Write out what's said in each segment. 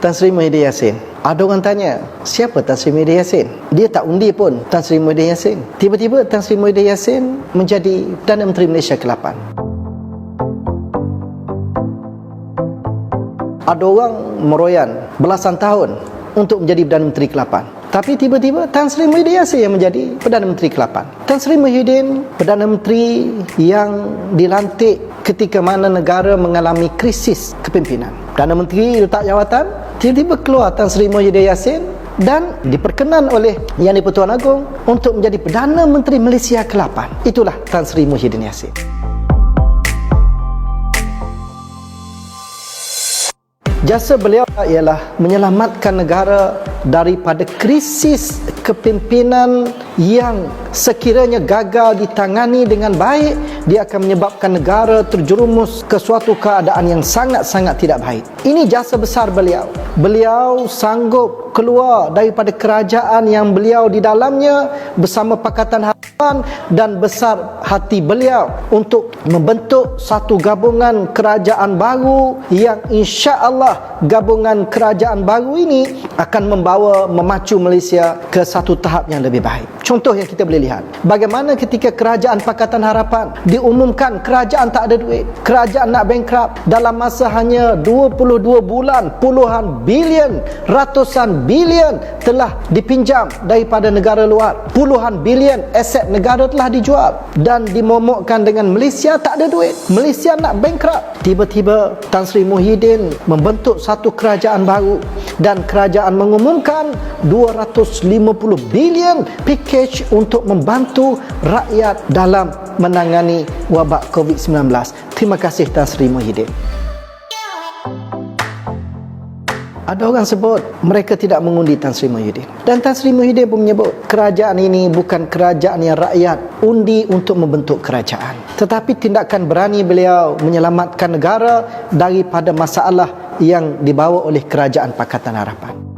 Tan Sri Muhyiddin Yassin. Ada orang tanya, siapa Tan Sri Muhyiddin Yassin? Dia tak undi pun Tan Sri Muhyiddin Yassin. Tiba-tiba Tan Sri Muhyiddin Yassin menjadi Perdana Menteri Malaysia ke-8. Ada orang meroyan belasan tahun untuk menjadi Perdana Menteri ke-8. Tapi tiba-tiba Tan Sri Muhyiddin Yassin yang menjadi Perdana Menteri ke-8. Tan Sri Muhyiddin, Perdana Menteri yang dilantik ketika mana negara mengalami krisis kepimpinan. Perdana Menteri letak jawatan, tiba-tiba keluar Tan Sri Muhyiddin Yassin dan diperkenan oleh Yang di-Pertuan Agong untuk menjadi Perdana Menteri Malaysia ke-8. Itulah Tan Sri Muhyiddin Yassin. Jasa beliau ialah menyelamatkan negara daripada krisis kepimpinan yang sekiranya gagal ditangani dengan baik, dia akan menyebabkan negara terjerumus ke suatu keadaan yang sangat-sangat tidak baik. Ini jasa besar beliau. Beliau sanggup keluar daripada kerajaan yang beliau di dalamnya bersama Pakatan Harapan dan besar hati beliau untuk membentuk satu gabungan kerajaan baru yang insya-Allah gabungan kerajaan baru ini akan memacu Malaysia ke satu tahap yang lebih baik. Contoh yang kita boleh lihat, bagaimana ketika kerajaan Pakatan Harapan diumumkan kerajaan tak ada duit, kerajaan nak bankrupt, dalam masa hanya 22 bulan puluhan bilion, ratusan bilion telah dipinjam daripada negara luar, puluhan bilion aset negara telah dijual dan dimomokkan dengan Malaysia tak ada duit, Malaysia nak bankrupt. Tiba-tiba Tan Sri Muhyiddin membentuk satu kerajaan baru dan kerajaan mengumumkan 250 bilion package untuk membantu rakyat dalam menangani wabak COVID-19. Terima kasih Tan Sri Muhyiddin. Ada orang sebut mereka tidak mengundi Tan Sri Muhyiddin. Dan Tan Sri Muhyiddin pun menyebut kerajaan ini bukan kerajaan yang rakyat undi untuk membentuk kerajaan. Tetapi tindakan berani beliau menyelamatkan negara daripada masalah yang dibawa oleh kerajaan Pakatan Harapan.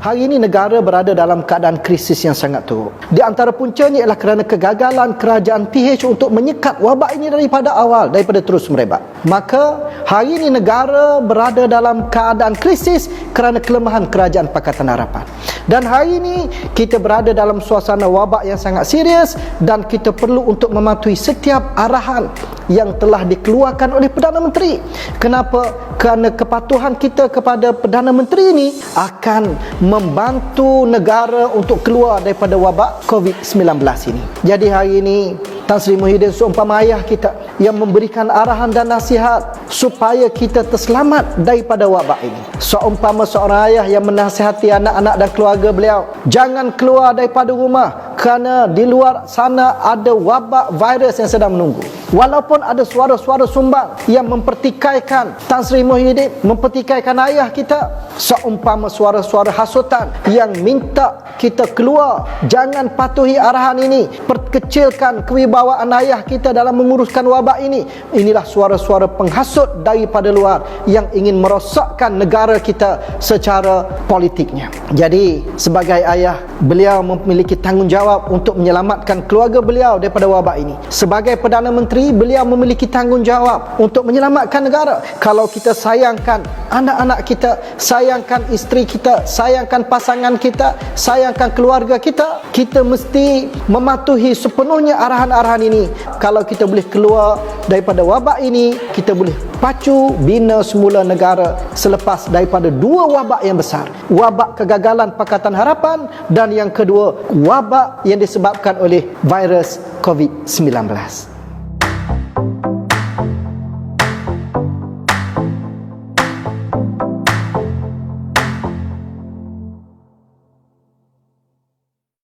Hari ini negara berada dalam keadaan krisis yang sangat teruk. Di antara puncanya ialah kerana kegagalan kerajaan PH untuk menyekat wabak ini daripada awal, daripada terus merebak. Maka hari ini negara berada dalam keadaan krisis kerana kelemahan kerajaan Pakatan Harapan. Dan hari ini kita berada dalam suasana wabak yang sangat serius dan kita perlu untuk mematuhi setiap arahan yang telah dikeluarkan oleh Perdana Menteri. Kenapa? Kerana kepatuhan kita kepada Perdana Menteri ini akan membantu negara untuk keluar daripada wabak COVID-19 ini. Jadi hari ini Tan Sri Muhyiddin seumpama ayah kita yang memberikan arahan dan nasihat supaya kita terselamat daripada wabak ini. Seumpama seorang ayah yang menasihati anak-anak dan keluarga beliau, jangan keluar daripada rumah kerana di luar sana ada wabak virus yang sedang menunggu. Walaupun ada suara-suara sumbang yang mempertikaikan Tan Sri Muhyiddin, mempertikaikan ayah kita, seumpama suara-suara hasutan yang minta kita keluar, jangan patuhi arahan ini, perkecilkan kewibawaan ayah kita dalam menguruskan wabak ini. Inilah suara-suara penghasut daripada luar yang ingin merosakkan negara kita secara politiknya. Jadi sebagai ayah, beliau memiliki tanggungjawab untuk menyelamatkan keluarga beliau daripada wabak ini. Sebagai Perdana Menteri, beliau memiliki tanggungjawab untuk menyelamatkan negara. Kalau kita sayangkan anak-anak kita, sayangkan isteri kita, sayangkan pasangan kita, sayangkan keluarga kita, kita mesti mematuhi sepenuhnya arahan-arahan ini. Kalau kita boleh keluar daripada wabak ini, kita boleh pacu bina semula negara selepas daripada dua wabak yang besar. Wabak kegagalan Pakatan Harapan dan yang kedua, wabak yang disebabkan oleh virus COVID-19.